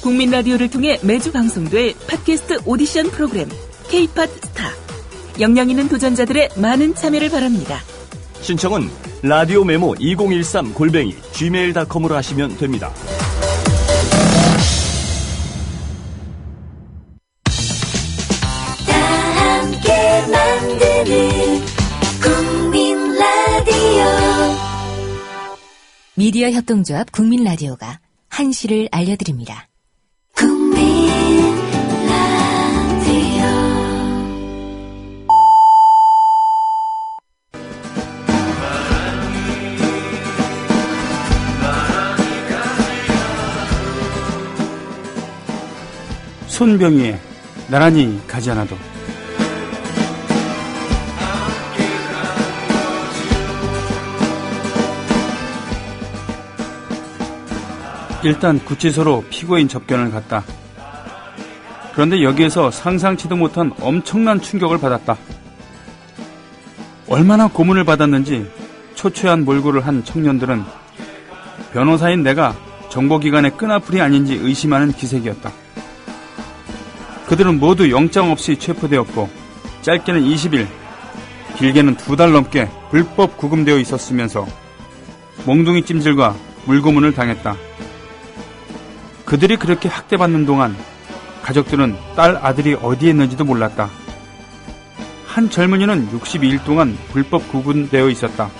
국민 라디오를 통해 매주 방송될 팟캐스트 오디션 프로그램 K-팟 스타. 역량 있는 도전자들의 많은 참여를 바랍니다. 신청은 라디오 메모 2013@gmail.com으로 하시면 됩니다. 다 함께 만드는 국민 라디오. 미디어 협동조합 국민 라디오가 한시를 알려드립니다. 국민 라디오. 손병희의 나란히 가지 않아도. 일단 구치소로 피고인 접견을 갔다. 그런데 여기에서 상상치도 못한 엄청난 충격을 받았다. 얼마나 고문을 받았는지 초췌한 몰골을 한 청년들은 변호사인 내가 정보기관의 끈앞풀이 아닌지 의심하는 기색이었다. 그들은 모두 영장 없이 체포되었고 짧게는 20일, 길게는 2달 넘게 불법 구금되어 있었으면서 몽둥이 찜질과 물고문을 당했다. 그들이 그렇게 학대받는 동안 가족들은 딸 아들이 어디에 있는지도 몰랐다. 한 젊은이는 62일 동안 불법 구금되어 있었다.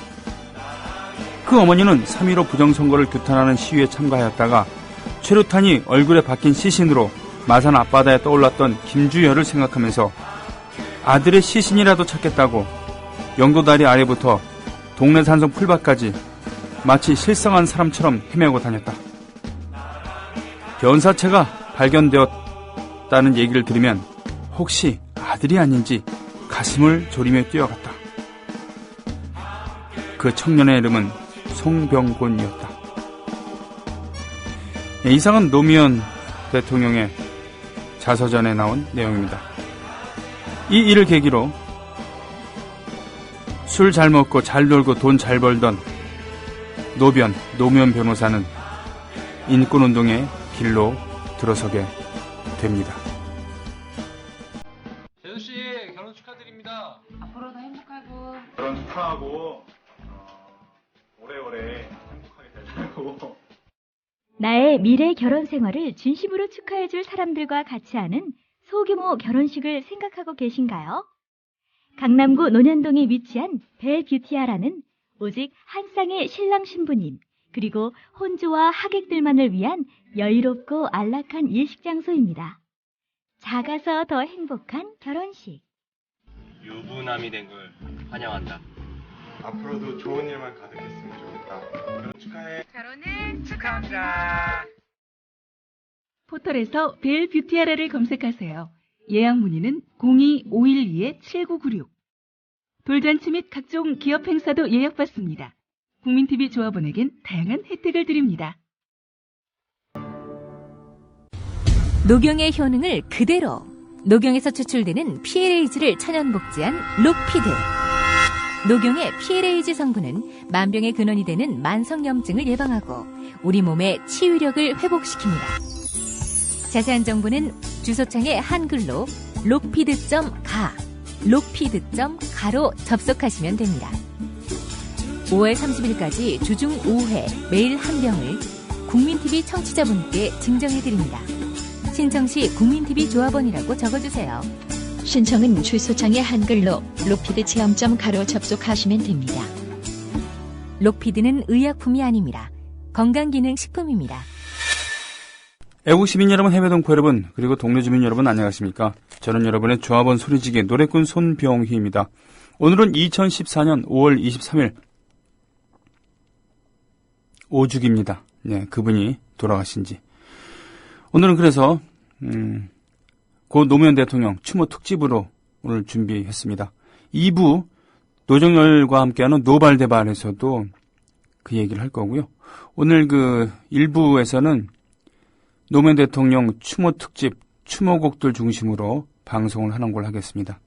그 어머니는 3.15 부정선거를 규탄하는 시위에 참가하였다가 최루탄이 얼굴에 박힌 시신으로 마산 앞바다에 떠올랐던 김주열을 생각하면서 아들의 시신이라도 찾겠다고 영도다리 아래부터 동네 산성 풀밭까지 마치 실성한 사람처럼 헤매고 다녔다. 변사체가 발견되었다는 얘기를 들으면 혹시 아들이 아닌지 가슴을 졸이며 뛰어갔다. 그 청년의 이름은 송병곤이었다. 이상은 노무현 대통령의 자서전에 나온 내용입니다. 이 일을 계기로 술 잘 먹고 잘 놀고 돈 잘 벌던 노무현 변호사는 인권운동의 길로 들어서게 됩니다. 재수씨 결혼 축하드립니다. 앞으로도 행복하고 결혼 축하하고 오래오래 행복하게 살고 나의 미래 결혼 생활을 진심으로 축하해줄 사람들과 같이 하는 소규모 결혼식을 생각하고 계신가요? 강남구 논현동에 위치한 벨뷰티아라는 오직 한 쌍의 신랑 신부님 그리고 혼주와 하객들만을 위한 여유롭고 안락한 예식장소입니다. 작아서 더 행복한 결혼식. 유부남이 된 걸 환영한다. 앞으로도 좋은 일만 가득했으면 좋겠다. 결혼 축하해. 결혼을 축하합니다. 포털에서 벨뷰티아라를 검색하세요. 예약 문의는 02-512-7996. 돌잔치 및 각종 기업 행사도 예약받습니다. 국민TV 조합원에겐 다양한 혜택을 드립니다. 녹용의 효능을 그대로 녹용에서 추출되는 PLAG를 천연 복제한 록피드. 녹용의 PLAG 성분은 만병의 근원이 되는 만성염증을 예방하고 우리 몸의 치유력을 회복시킵니다. 자세한 정보는 주소창에 한글로 록피드.가 록피드.가로 접속하시면 됩니다. 5월 30일까지 주중 5회 매일 한 병을 국민TV 청취자분께 증정해드립니다. 신청 시 국민TV 조합원이라고 적어주세요. 신청은 주소창에 한글로 록피드체험.가로 접속하시면 됩니다. 록피드는 의약품이 아닙니다. 건강기능식품입니다. 애국 시민 여러분, 해외 동포 여러분, 그리고 동네 주민 여러분 안녕하십니까? 저는 여러분의 조합원 소리지기 노래꾼 손병희입니다. 오늘은 2014년 5월 23일 오죽입니다. 네, 그분이 돌아가신 지. 오늘은 그래서 고 노무현 대통령 추모 특집으로 오늘 준비했습니다. 2부 노정열과 함께하는 노발대발에서도 그 얘기를 할 거고요. 오늘 그 1부에서는 노무현 대통령 추모 특집 추모곡들 중심으로 방송을 하는 걸 하겠습니다.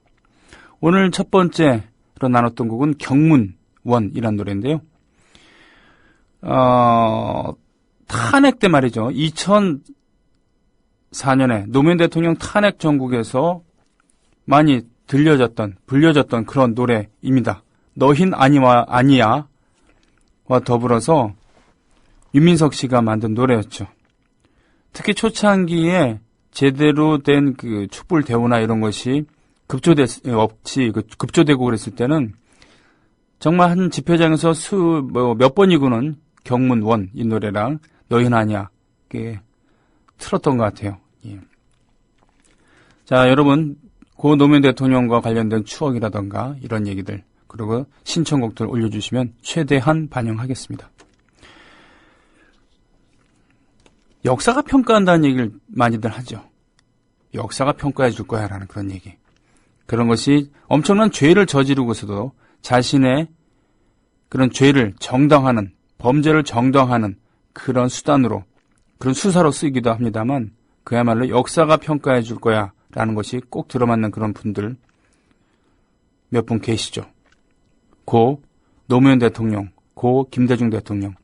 오늘 첫 번째로 나눴던 곡은 경문원이란 노래인데요. 탄핵 때 말이죠. 2014년에 노무현 대통령 탄핵 정국에서 많이 불려졌던 그런 노래입니다. 너흰 아니야와 더불어서 윤민석 씨가 만든 노래였죠. 특히 초창기에 제대로 된 그 촛불 대우나 이런 것이 급조되고 그랬을 때는 정말 한 집회장에서 몇 번이고는 경문원 이 노래랑 너흰 아니야 틀었던 것 같아요. 예. 자, 여러분 고 노무현 대통령과 관련된 추억이라던가 이런 얘기들 그리고 신청곡들 올려주시면 최대한 반영하겠습니다. 역사가 평가한다는 얘기를 많이들 하죠. 역사가 평가해 줄 거야 라는 그런 얘기. 그런 것이 엄청난 죄를 저지르고서도 자신의 그런 죄를 정당화하는, 범죄를 정당화하는 그런 수단으로, 그런 수사로 쓰기도 합니다만 그야말로 역사가 평가해 줄 거야 라는 것이 꼭 들어맞는 그런 분들 몇 분 계시죠. 고 노무현 대통령, 고 김대중 대통령.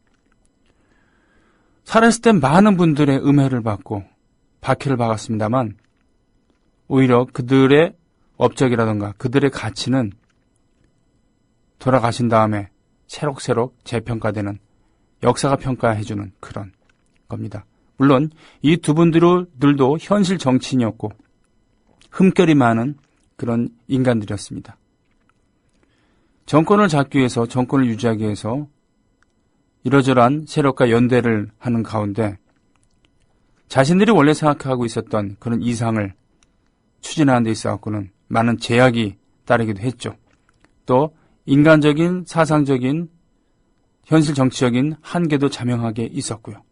살았을 땐 많은 분들의 음해를 받고 박해를 받았습니다만 오히려 그들의 업적이라던가 그들의 가치는 돌아가신 다음에 새록새록 재평가되는 역사가 평가해주는 그런 겁니다. 물론 이 두 분들도 현실 정치인이었고 흠결이 많은 그런 인간들이었습니다. 정권을 잡기 위해서 정권을 유지하기 위해서 이러저러한 세력과 연대를 하는 가운데 자신들이 원래 생각하고 있었던 그런 이상을 추진하는 데 있어서는 많은 제약이 따르기도 했죠. 또 인간적인, 사상적인, 현실 정치적인 한계도 자명하게 있었고요.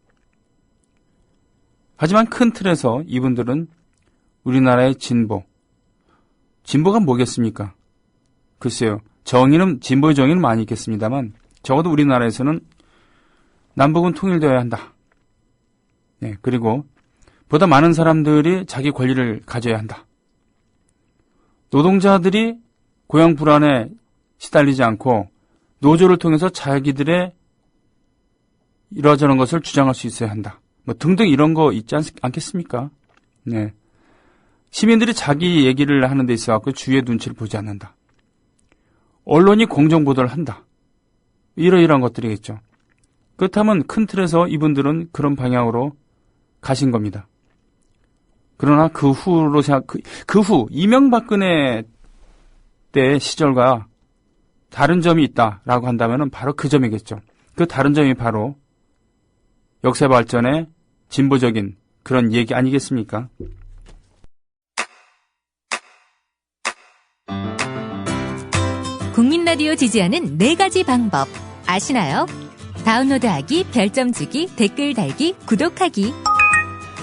하지만 큰 틀에서 이분들은 우리나라의 진보가 뭐겠습니까? 글쎄요. 진보의 정의는 많이 있겠습니다만 적어도 우리나라에서는 남북은 통일되어야 한다. 네, 그리고 보다 많은 사람들이 자기 권리를 가져야 한다. 노동자들이 고용 불안에 시달리지 않고 노조를 통해서 자기들의 이러저런 것을 주장할 수 있어야 한다. 등등 이런 거 있지 않겠습니까? 네. 시민들이 자기 얘기를 하는 데 있어서 주위의 눈치를 보지 않는다. 언론이 공정보도를 한다. 이러이러한 것들이겠죠. 그렇다면 큰 틀에서 이분들은 그런 방향으로 가신 겁니다. 그러나 그 후 이명박근혜 때 시절과 다른 점이 있다라고 한다면 바로 그 점이겠죠. 그 다른 점이 바로 역사 발전의 진보적인 그런 얘기 아니겠습니까? 국민 라디오 지지하는 4가지 방법 아시나요? 다운로드하기, 별점 주기, 댓글 달기, 구독하기.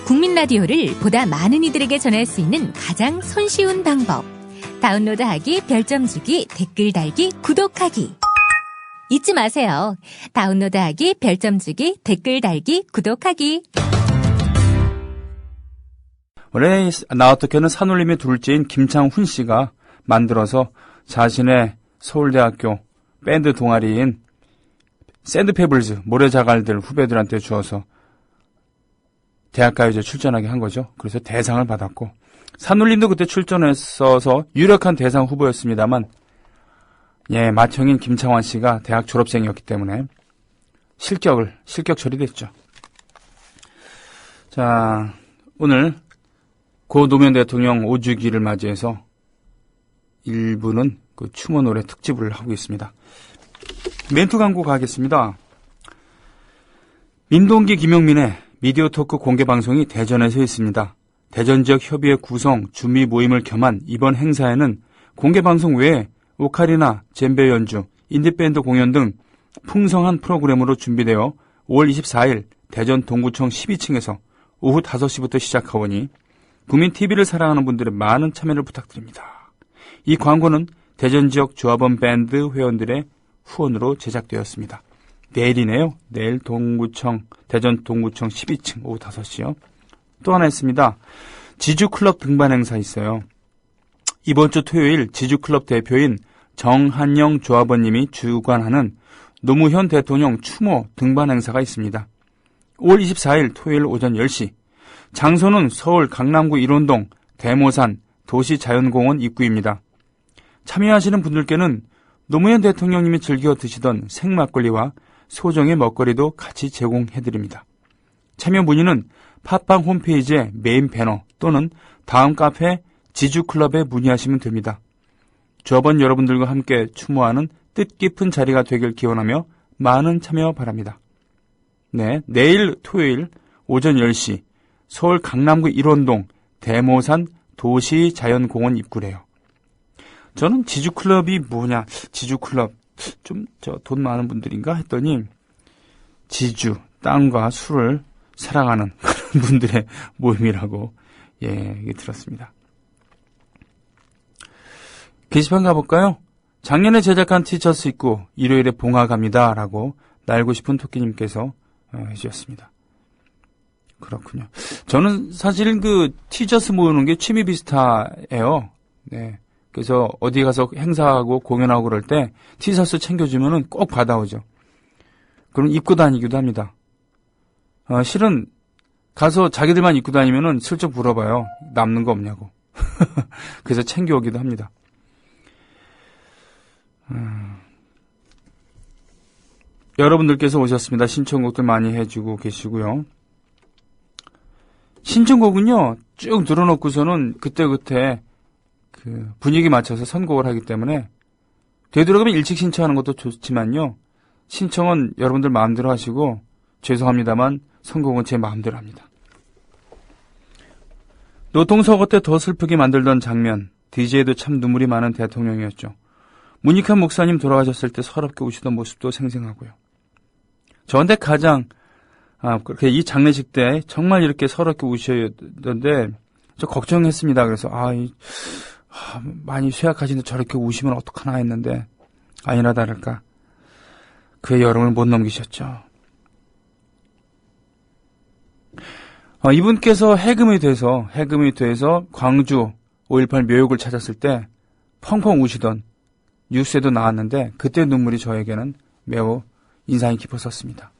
국민 라디오를 보다 많은 이들에게 전할 수 있는 가장 손쉬운 방법. 다운로드하기, 별점 주기, 댓글 달기, 구독하기. 잊지 마세요. 다운로드하기, 별점 주기, 댓글 달기, 구독하기. 원래 나어떻게는 산울림의 둘째인 김창훈 씨가 만들어서 자신의 서울대학교 밴드 동아리인 샌드페블즈, 모래자갈들 후배들한테 주어서 대학가요제 출전하게 한 거죠. 그래서 대상을 받았고 산울림도 그때 출전했어서 유력한 대상 후보였습니다만 맏형인 김창완 씨가 대학 졸업생이었기 때문에 실격 처리됐죠. 자, 오늘 고 노무현 대통령 5주기를 맞이해서 일부는 그 추모 노래 특집을 하고 있습니다. 멘트 광고 가겠습니다. 민동기 김용민의 미디어 토크 공개 방송이 대전에서 있습니다. 대전 지역 협의회 구성, 준비 모임을 겸한 이번 행사에는 공개 방송 외에 오카리나, 젬베 연주, 인디밴드 공연 등 풍성한 프로그램으로 준비되어 5월 24일 대전 동구청 12층에서 오후 5시부터 시작하오니 국민 TV를 사랑하는 분들의 많은 참여를 부탁드립니다. 이 광고는 대전 지역 조합원 밴드 회원들의 후원으로 제작되었습니다. 내일이네요. 내일 대전 동구청 12층 오후 5시요. 또 하나 있습니다. 지주클럽 등반 행사 있어요. 이번 주 토요일 지주클럽 대표인 정한영 조합원님이 주관하는 노무현 대통령 추모 등반 행사가 있습니다. 5월 24일 토요일 오전 10시 장소는 서울 강남구 일원동 대모산 도시자연공원 입구입니다. 참여하시는 분들께는 노무현 대통령님이 즐겨 드시던 생막걸리와 소정의 먹거리도 같이 제공해드립니다. 참여 문의는 팟빵 홈페이지의 메인 배너 또는 다음 카페 지주클럽에 문의하시면 됩니다. 저번 여러분들과 함께 추모하는 뜻깊은 자리가 되길 기원하며 많은 참여 바랍니다. 네, 내일 토요일 오전 10시 서울 강남구 일원동 대모산 도시자연공원 입구래요. 저는 지주클럽이 뭐냐, 지주클럽 좀 돈 많은 분들인가 했더니 지주, 땅과 술을 사랑하는 그런 분들의 모임이라고 얘기 들었습니다. 게시판 가볼까요? 작년에 제작한 티셔츠 입고 일요일에 봉화 갑니다 라고 날고 싶은 토끼님께서 해주셨습니다. 그렇군요. 저는 사실 그 티셔츠 모으는 게 취미 비슷해요. 네. 그래서 어디 가서 행사하고 공연하고 그럴 때 티셔츠 챙겨주면은 꼭 받아오죠. 그럼 입고 다니기도 합니다. 실은 가서 자기들만 입고 다니면은 슬쩍 물어봐요. 남는 거 없냐고. 그래서 챙겨오기도 합니다. 여러분들께서 오셨습니다. 신청곡들 많이 해주고 계시고요. 신청곡은요, 쭉 늘어놓고서는 그때그때 그 분위기 맞춰서 선곡을 하기 때문에 되도록이면 일찍 신청하는 것도 좋지만요, 신청은 여러분들 마음대로 하시고 죄송합니다만 선곡은 제 마음대로 합니다. 노통서거 때 더 슬프게 만들던 장면, DJ도 참 눈물이 많은 대통령이었죠. 문익환 목사님 돌아가셨을 때 서럽게 우시던 모습도 생생하고요. 저한테 가장 그렇게 이 장례식 때 정말 이렇게 서럽게 우시던데 저 걱정했습니다. 그래서 많이 쇠약하신데 저렇게 우시면 어떡하나 했는데 아니나 다를까 그의 여름을 못 넘기셨죠. 이분께서 해금이 돼서 광주 5.18 묘역을 찾았을 때 펑펑 우시던 뉴스에도 나왔는데 그때 눈물이 저에게는 매우 인상이 깊었었습니다.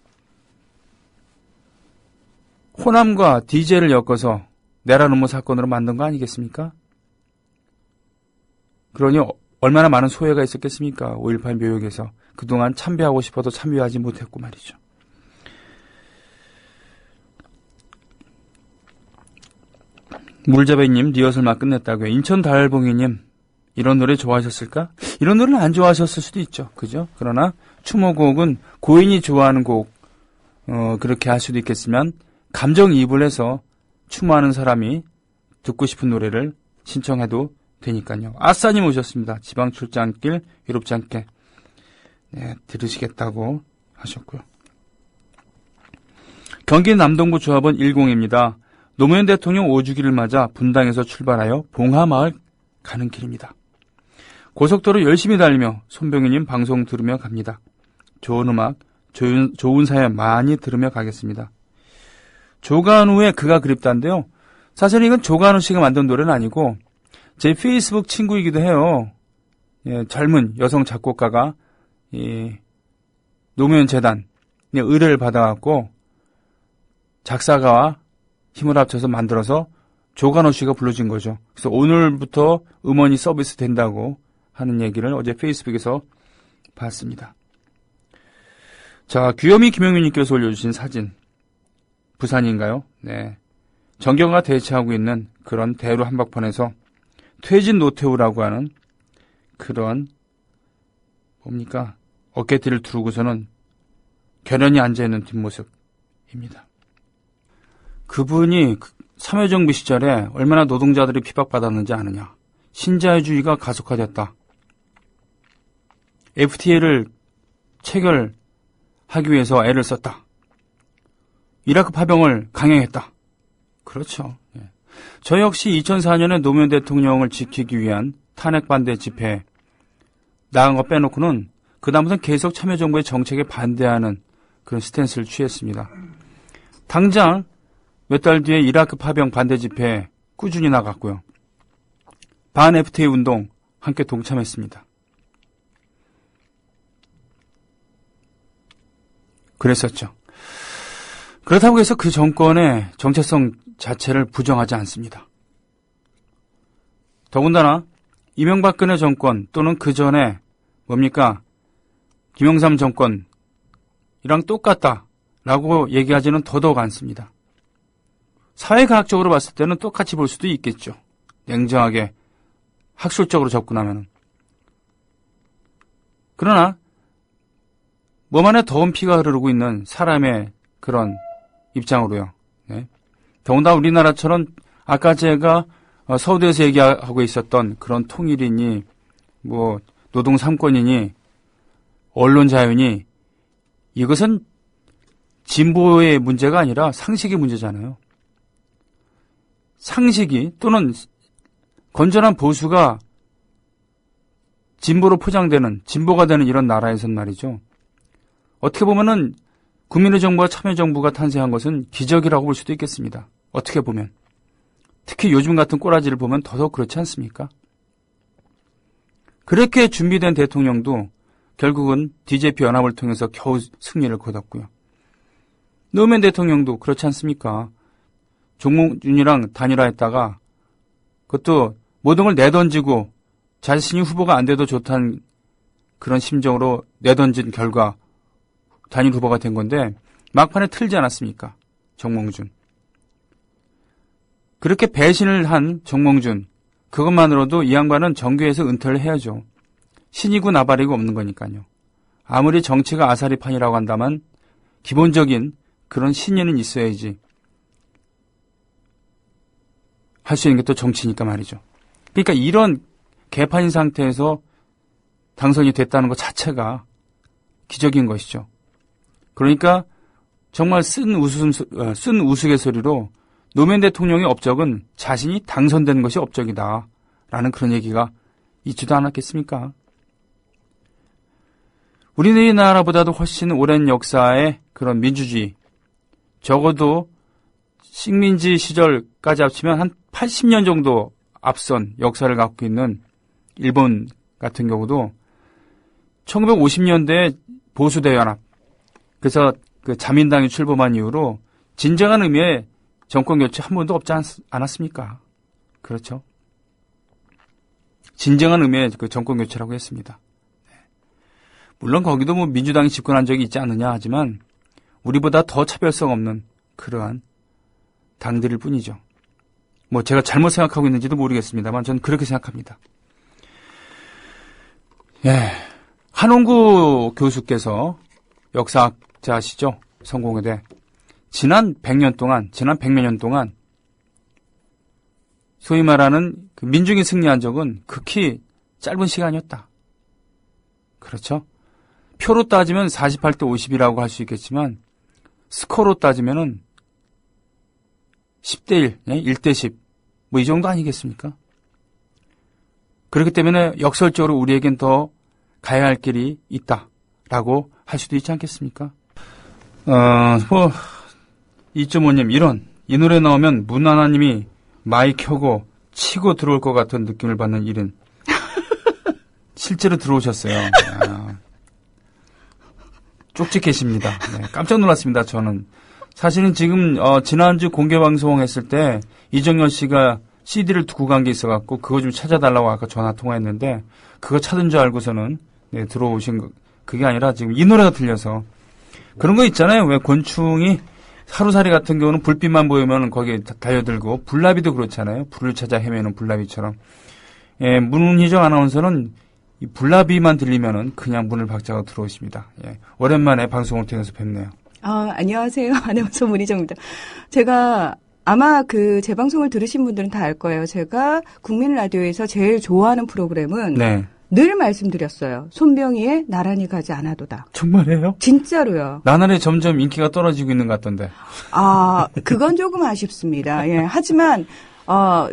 호남과 DJ를 엮어서 내란음모 사건으로 만든 거 아니겠습니까? 그러니 얼마나 많은 소외가 있었겠습니까? 5.18 묘역에서 그동안 참배하고 싶어도 참여하지 못했고 말이죠. 물자배님 리허설 막 끝냈다고요. 인천 달봉이님 이런 노래 좋아하셨을까? 이런 노래는 안 좋아하셨을 수도 있죠. 그죠? 그러나 추모곡은 고인이 좋아하는 곡 그렇게 할 수도 있겠지만 감정이입을 해서 추모하는 사람이 듣고 싶은 노래를 신청해도 되니까요. 아싸님 오셨습니다. 지방 출장길 외롭지 않게 들으시겠다고 하셨고요. 경기 남동부 조합원 10입니다. 노무현 대통령 5주기를 맞아 분당에서 출발하여 봉하마을 가는 길입니다. 고속도로 열심히 달리며 손병희님 방송 들으며 갑니다. 좋은 음악, 좋은 사연 많이 들으며 가겠습니다. 조간우의 그가 그립다인데요. 사실 이건 조간우 씨가 만든 노래는 아니고 제 페이스북 친구이기도 해요. 젊은 여성 작곡가가 노무현 재단 의뢰를 받아갖고 작사가와 힘을 합쳐서 만들어서 조간호 씨가 불러준 거죠. 그래서 오늘부터 음원이 서비스 된다고 하는 얘기를 어제 페이스북에서 봤습니다. 자, 귀요미 김영민님께서 올려주신 사진. 부산인가요? 네. 정경화 대치하고 있는 그런 대로 한복판에서 퇴진 노태우라고 하는 그런 뭡니까? 어깨띠를 두르고서는 결연히 앉아있는 뒷모습입니다. 그분이 참여정부 시절에 얼마나 노동자들이 핍박받았는지 아느냐. 신자유주의가 가속화됐다. FTA를 체결하기 위해서 애를 썼다. 이라크 파병을 강행했다. 그렇죠. 저 역시 2004년에 노무현 대통령을 지키기 위한 탄핵 반대 집회에 나간 거 빼놓고는 그다음부터는 계속 참여정부의 정책에 반대하는 그런 스탠스를 취했습니다. 당장 몇 달 뒤에 이라크 파병 반대 집회에 꾸준히 나갔고요. 반 FTA 운동 함께 동참했습니다. 그랬었죠. 그렇다고 해서 그 정권의 정체성 자체를 부정하지 않습니다. 더군다나 이명박근혜 정권 또는 그 전에 뭡니까? 김영삼 정권이랑 똑같다라고 얘기하지는 더더욱 않습니다. 사회과학적으로 봤을 때는 똑같이 볼 수도 있겠죠. 냉정하게 학술적으로 접근하면. 그러나 몸 안에 더운 피가 흐르고 있는 사람의 그런 입장으로요. 네. 더군다나 우리나라처럼 아까 제가 서울대에서 얘기하고 있었던 그런 통일이니 뭐 노동 3권이니 언론 자유니 이것은 진보의 문제가 아니라 상식의 문제잖아요. 상식이 또는 건전한 보수가 진보로 포장되는 진보가 되는 이런 나라에선 말이죠. 어떻게 보면은 국민의 정부와 참여정부가 탄생한 것은 기적이라고 볼 수도 있겠습니다. 어떻게 보면. 특히 요즘 같은 꼬라지를 보면 더더욱 그렇지 않습니까? 그렇게 준비된 대통령도 결국은 DJP 연합을 통해서 겨우 승리를 거뒀고요. 노무현 대통령도 그렇지 않습니까? 정몽준이랑 단일화했다가 그것도 모든 걸 내던지고 자신이 후보가 안 돼도 좋다는 그런 심정으로 내던진 결과 단일 후보가 된 건데 막판에 틀지 않았습니까? 정몽준. 그렇게 배신을 한 정몽준, 그것만으로도 이 양반은 정계에서 은퇴를 해야죠. 신이고 나발이고 없는 거니까요. 아무리 정치가 아사리판이라고 한다면 기본적인 그런 신의는 있어야지 할 수 있는 게 또 정치니까 말이죠. 그러니까 이런 개판인 상태에서 당선이 됐다는 것 자체가 기적인 것이죠. 그러니까 정말 쓴 우스갯소리로 노무현 대통령의 업적은 자신이 당선된 것이 업적이다라는 그런 얘기가 있지도 않았겠습니까? 우리나라보다도 훨씬 오랜 역사의 그런 민주주의, 적어도 식민지 시절까지 합치면 한 80년 정도 앞선 역사를 갖고 있는 일본 같은 경우도 1950년대에 보수대연합, 그래서 그 자민당이 출범한 이후로 진정한 의미의 정권 교체 한 번도 없지 않았습니까? 그렇죠. 진정한 의미의 그 정권 교체라고 했습니다. 물론 거기도 뭐 민주당이 집권한 적이 있지 않느냐 하지만 우리보다 더 차별성 없는 그러한 당들일 뿐이죠. 뭐 제가 잘못 생각하고 있는지도 모르겠습니다만 저는 그렇게 생각합니다. 예, 한홍구 교수께서 역사학자시죠. 성공회대. 지난 100년 동안 소위 말하는 그 민중이 승리한 적은 극히 짧은 시간이었다. 그렇죠? 표로 따지면 48대 50이라고 할 수 있겠지만 스코어로 따지면은 10대 1, 1대 10, 뭐 이 정도 아니겠습니까? 그렇기 때문에 역설적으로 우리에겐 더 가야 할 길이 있다라고 할 수도 있지 않겠습니까? 2.5님, 이 노래 나오면 문 하나님이 마이크 켜고 치고 들어올 것 같은 느낌을 받는 일은 실제로 들어오셨어요. 쪽지 계십니다. 네, 깜짝 놀랐습니다. 저는 사실은 지금 지난주 공개방송 했을 때 이정열 씨가 CD를 두고 간 게 있어갖고 그거 좀 찾아달라고 아까 전화 통화했는데 그거 찾은 줄 알고서는 네, 들어오신 거 그게 아니라 지금 이 노래가 들려서 그런 거 있잖아요. 왜 곤충이 하루살이 같은 경우는 불빛만 보이면 거기에 달려들고 불나비도 그렇잖아요. 불을 찾아 헤매는 불나비처럼. 예, 문희정 아나운서는 이 불나비만 들리면은 그냥 문을 박차고 들어오십니다. 예, 오랜만에 방송을 통해서 뵙네요. 안녕하세요. 아나운서 문희정입니다. 제가 아마 그 제 방송을 들으신 분들은 다 알 거예요. 제가 국민 라디오에서 제일 좋아하는 프로그램은 네. 늘 말씀드렸어요. 손병희의 나란히 가지 않아도다. 정말이에요? 진짜로요. 나날이 점점 인기가 떨어지고 있는 것 같던데. 그건 조금 아쉽습니다. 예. 하지만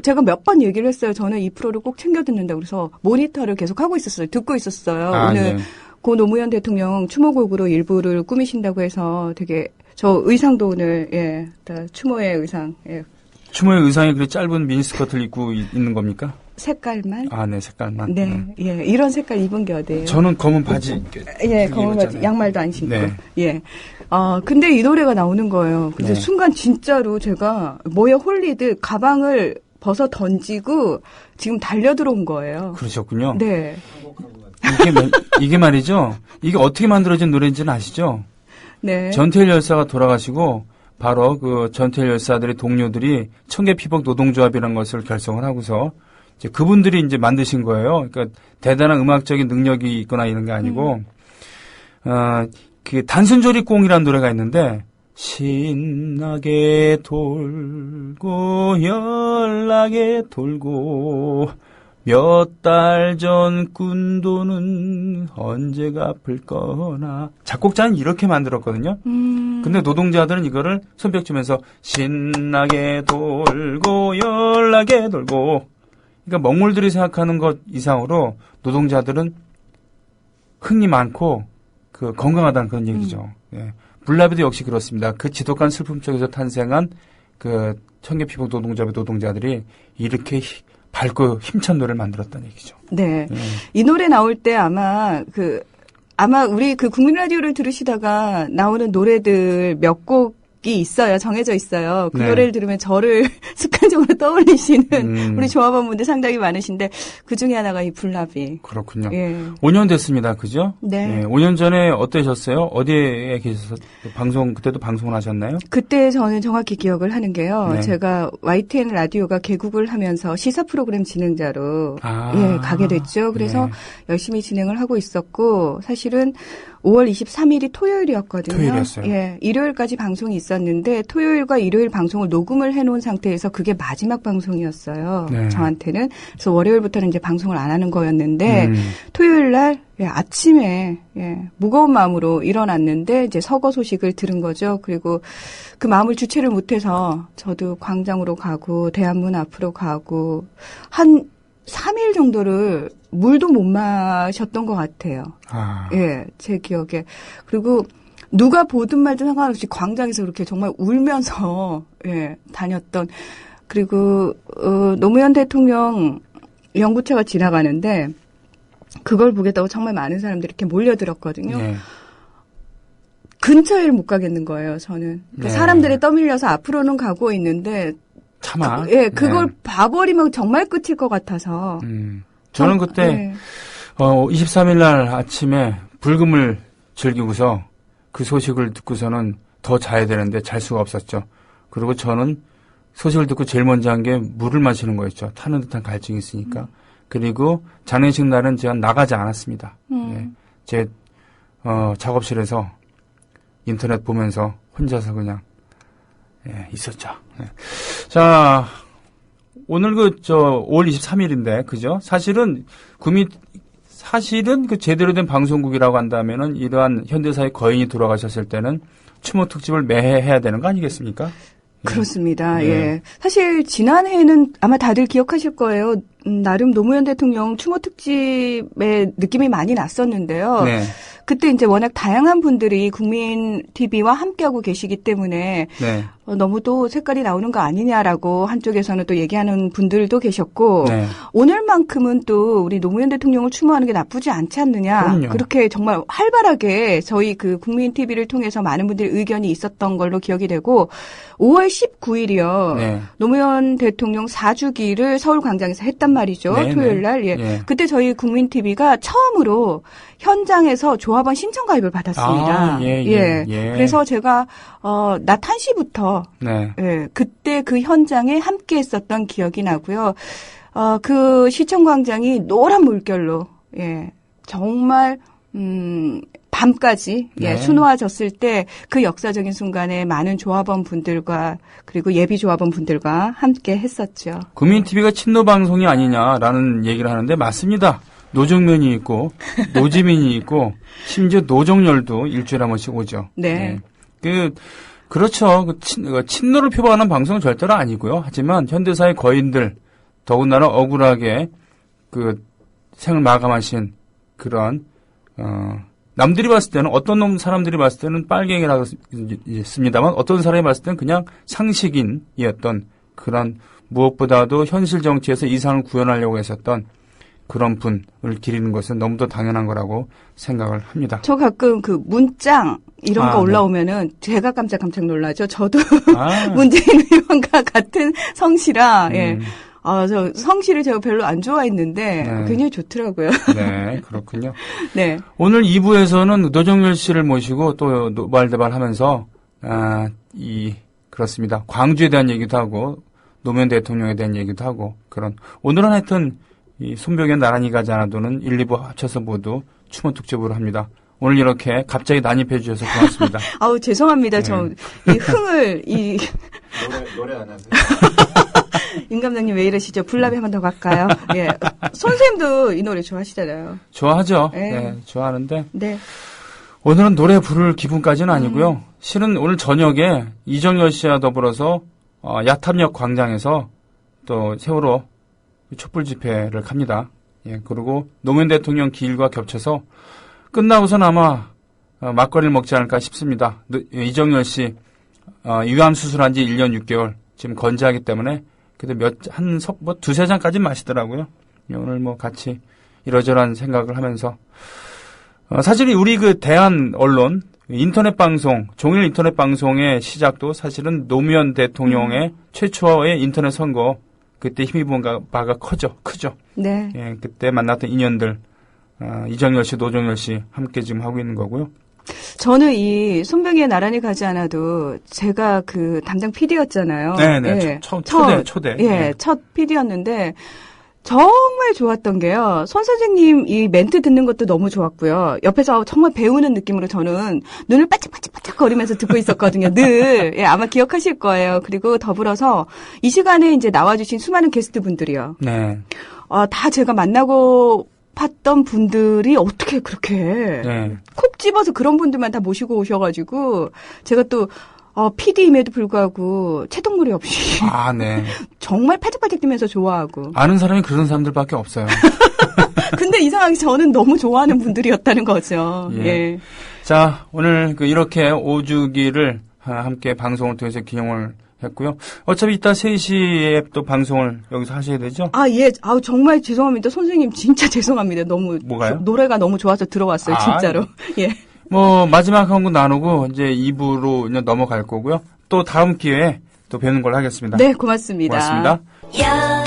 제가 몇 번 얘기를 했어요. 저는 이 프로를 꼭 챙겨 듣는다. 그래서 모니터를 계속 하고 있었어요. 듣고 있었어요. 오늘 네. 고 노무현 대통령 추모곡으로 일부를 꾸미신다고 해서 되게 저 의상도 오늘 다 추모의 의상. 예. 추모의 의상이 그렇게 짧은 미니스커트를 입고 있는 겁니까? 색깔만. 아, 네, 색깔만. 네, 예, 이런 색깔 입은 게 어디예요? 저는 검은 바지. 예, 검은 바지, 양말도 안 신고. 네. 예. 근데 이 노래가 나오는 거예요. 근데 네. 순간 진짜로 제가 뭐에 홀리듯 가방을 벗어 던지고 지금 달려 들어온 거예요. 그러셨군요. 네. 이게 말이죠. 이게 어떻게 만들어진 노래인지는 아시죠? 네. 전태일 열사가 돌아가시고 바로 그 전태일 열사들의 동료들이 청계피복 노동조합이라는 것을 결성을 하고서 이제 그분들이 이제 만드신 거예요. 그러니까 대단한 음악적인 능력이 있거나 이런 게 아니고 그 단순조리꽁이라는 노래가 있는데 신나게 돌고 연락에 돌고 몇 달 전 꾼 돈은 언제 갚을 거나 작곡자는 이렇게 만들었거든요. 근데 노동자들은 이거를 손뼉치면서 신나게 돌고 연락에 돌고 그러니까 먹물들이 생각하는 것 이상으로 노동자들은 흥이 많고 그 건강하다는 그런 얘기죠. 예. 불나비도 역시 그렇습니다. 그 지독한 슬픔 속에서 탄생한 그 청계피복 노동조합의 노동자들이 이렇게 밝고 힘찬 노래를 만들었다는 얘기죠. 네. 예. 이 노래 나올 때 아마 우리 그 국민 라디오를 들으시다가 나오는 노래들 몇 곡이 있어요. 정해져 있어요. 그 네. 노래를 들으면 저를 습관적으로 떠올리시는 우리 조합원분들 상당히 많으신데 그 중에 하나가 이 불나비. 그렇군요. 예. 5년 됐습니다. 그죠? 네. 예, 5년 전에 어떠셨어요? 어디에 계셔서 그때도 방송을 하셨나요? 그때 저는 정확히 기억을 하는 게요. 네. 제가 YTN 라디오가 개국을 하면서 시사 프로그램 진행자로 가게 됐죠. 그래서 네. 열심히 진행을 하고 있었고 사실은 5월 23일이 토요일이었거든요. 토요일이었어요. 예, 일요일까지 방송이 있었는데 토요일과 일요일 방송을 녹음을 해놓은 상태에서 그게 마지막 방송이었어요. 네. 저한테는. 그래서 월요일부터는 이제 방송을 안 하는 거였는데 토요일 날 아침에 무거운 마음으로 일어났는데 이제 서거 소식을 들은 거죠. 그리고 그 마음을 주체를 못해서 저도 광장으로 가고 대한문 앞으로 가고 한 3일 정도를 물도 못 마셨던 것 같아요. 예, 제 기억에. 그리고 누가 보든 말든 상관없이 광장에서 그렇게 정말 울면서 다녔던. 그리고 노무현 대통령 영구차가 지나가는데 그걸 보겠다고 정말 많은 사람들이 이렇게 몰려들었거든요. 네. 근처에를 못 가겠는 거예요, 저는. 그러니까 네. 사람들에 떠밀려서 앞으로는 가고 있는데 차마. 그걸 네. 봐버리면 정말 끝일 것 같아서. 저는 그때 23일 날 아침에 불금을 즐기고서 그 소식을 듣고서는 더 자야 되는데 잘 수가 없었죠. 그리고 저는 소식을 듣고 제일 먼저 한 게 물을 마시는 거였죠. 타는 듯한 갈증이 있으니까. 그리고 장례식 날은 제가 나가지 않았습니다. 예. 제 작업실에서 인터넷 보면서 혼자서 그냥 있었죠. 예. 자, 오늘 5월 23일인데, 그죠? 사실은 그 제대로 된 방송국이라고 한다면은 이러한 현대사의 거인이 돌아가셨을 때는 추모 특집을 매해 해야 되는 거 아니겠습니까? 그렇습니다. 네. 예. 사실 지난해에는 아마 다들 기억하실 거예요. 나름 노무현 대통령 추모 특집의 느낌이 많이 났었는데요. 네. 그때 이제 워낙 다양한 분들이 국민 TV와 함께하고 계시기 때문에 네. 너무 또 색깔이 나오는 거 아니냐라고 한쪽에서는 또 얘기하는 분들도 계셨고 네. 오늘만큼은 또 우리 노무현 대통령을 추모하는 게 나쁘지 않지 않느냐. 그럼요. 그렇게 정말 활발하게 저희 그 국민 TV를 통해서 많은 분들의 의견이 있었던 걸로 기억이 되고 5월 19일이요. 네. 노무현 대통령 4주기를 서울광장에서 했단 말이죠. 네, 토요일 날. 네. 예. 예. 그때 저희 국민 TV가 처음으로 현장에서 조합원 신청 가입을 받았습니다. 예. 그래서 제가 낮 1시부터 네. 그때 그 현장에 함께 했었던 기억이 나고요. 그 시청광장이 노란 물결로 정말 밤까지 네. 수놓아졌을 때 그 역사적인 순간에 많은 조합원 분들과 그리고 예비 조합원 분들과 함께 했었죠. 국민TV가 친노 방송이 아니냐라는 얘기를 하는데 맞습니다. 노정면이 있고 노지민이 있고 심지어 노정열도 일주일에 한 번씩 오죠. 네. 그렇죠. 친노를 표방하는 방송은 절대로 아니고요. 하지만 현대사의 거인들 더군다나 억울하게 그 생을 마감하신 그런 남들이 봤을 때는 어떤 사람들이 봤을 때는 빨갱이라고 했습니다만 어떤 사람이 봤을 때는 그냥 상식인이었던 그런 무엇보다도 현실 정치에서 이상을 구현하려고 했었던 그런 분을 기리는 것은 너무도 당연한 거라고 생각을 합니다. 저 가끔 그 문짱 이런 거 네. 올라오면은 제가 깜짝 놀라죠. 저도 문재인 의원과 같은 성씨라 예. 저 성씨를 제가 별로 안 좋아했는데 네. 굉장히 좋더라고요. 네, 그렇군요. 네. 오늘 2부에서는 노정열 씨를 모시고 또 노발대발하면서 그렇습니다. 광주에 대한 얘기도 하고 노무현 대통령에 대한 얘기도 하고 그런 오늘은 하여튼 이 손병현 나란히 가지 않아도는 1, 2부 합쳐서 모두 추모 특집으로 합니다. 오늘 이렇게 갑자기 난입해 주셔서 고맙습니다. 아우 죄송합니다. 저 이 흥을 노래 안 하세요? 임 감독님 왜 이러시죠? 불나비 한 번 더 갈까요? 예. 선생님도 이 노래 좋아하시잖아요. 좋아하죠. 네. 네, 좋아하는데 네. 오늘은 노래 부를 기분까지는 아니고요. 실은 오늘 저녁에 이정열 씨와 더불어서 야탐역 광장에서 또 세월호 촛불 집회를 갑니다. 예, 그리고 노무현 대통령 기일과 겹쳐서 끝나고선 아마 막걸리를 먹지 않을까 싶습니다. 이정열 씨 위암 수술한 지 1년 6개월 지금 건재하기 때문에 그래도 두세 잔까지 마시더라고요. 오늘 뭐 같이 이러저러한 생각을 하면서 사실 우리 그 대한 언론 인터넷 방송 종일 인터넷 방송의 시작도 사실은 노무현 대통령의 최초의 인터넷 선거 그때 힘입은 바가 크죠. 네. 예, 그때 만났던 인연들 이정열 씨, 노정열 씨 함께 지금 하고 있는 거고요. 저는 이 손병희의 나란히 가지 않아도 제가 그 담당 PD였잖아요. 네네. 예. 초대. 예, 네. 첫 PD였는데 정말 좋았던 게요. 손 선생님 이 멘트 듣는 것도 너무 좋았고요. 옆에서 정말 배우는 느낌으로 저는 눈을 반짝반짝 거리면서 듣고 있었거든요. 늘. 예, 아마 기억하실 거예요. 그리고 더불어서 이 시간에 이제 나와주신 수많은 게스트분들이요. 네. 다 제가 만나고 봤던 분들이 어떻게 그렇게 네. 콕 집어서 그런 분들만 다 모시고 오셔가지고 제가 또 PD임에도 불구하고 채동물이 없이 네. 정말 팔짝팔짝 뛰면서 좋아하고 아는 사람이 그런 사람들밖에 없어요. 근데 이상하게 저는 너무 좋아하는 분들이었다는 거죠. 예. 예. 자, 오늘 이렇게 5주기를 함께 방송을 통해서 기념을 했고요. 어차피 이따 3시에 또 방송을 여기서 하셔야 되죠? 예. 정말 죄송합니다. 선생님 진짜 죄송합니다. 너무 뭐가요? 노래가 너무 좋아서 들어왔어요. 진짜로. 예. 마지막 한 곡 나누고 이제 2부로 이제 넘어갈 거고요. 또 다음 기회에 또 뵙는 걸로 하겠습니다. 네, 고맙습니다. 고맙습니다.